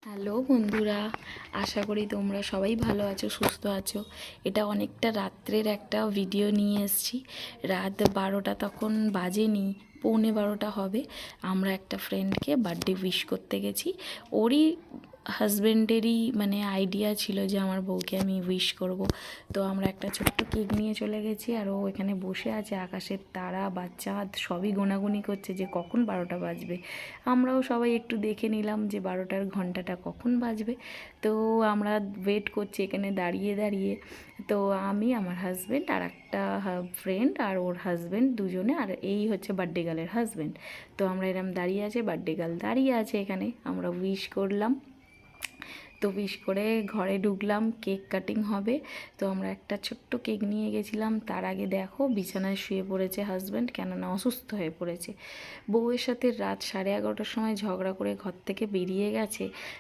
Hello বন্ধুরা, আশা করি তোমরা সবাই ভালো আছো, সুস্থ আছো। এটা অনেকটা রাত্রের একটা ভিডিও নিয়ে এসেছি। রাত 12টা তখন বাজেনি, 11:45 হবে। আমরা একটা ফ্রেন্ডকে বার্থডে উইশ করতে গেছি। ওরই হাজব্যান্ডেরই মানে আইডিয়া ছিল যে আমার বউকে আমি উইশ করব। তো আমরা একটা ছোট্ট কেক নিয়ে চলে গেছি, আর ও এখানে বসে আছে, আকাশের তারা বা চাঁদ সবই গোনাগুনি করছে যে কখন 12টা বাজবে। আমরাও সবাই একটু দেখে নিলাম যে 12টার ঘন্টাটা কখন বাজবে। তো আমরা ওয়েট করছি এখানে দাঁড়িয়ে দাঁড়িয়ে। তো আমি, আমার হাজব্যান্ড আর একটা ফ্রেন্ড আর ওর হাজব্যান্ড, দুজনে, আর এই হচ্ছে বার্থডে গার্লের হাজব্যান্ড। তো আমরা এরম দাঁড়িয়ে আছে, বার্থডে গার্ল দাঁড়িয়ে আছে এখানে, আমরা উইশ করলাম। তো উইশ করে ঘরে ঢুকলাম, কেক কাটিং হবে। তো আমরা একটা ছোট্ট কেক নিয়ে গেছিলাম। তার আগে দেখো বিছানায় শুয়ে পড়েছে হাজব্যান্ড, কেননা অসুস্থ হয়ে পড়েছে। বউয়ের সাথে রাত 11:30টার সময় ঝগড়া করে ঘর থেকে বেরিয়ে গেছে।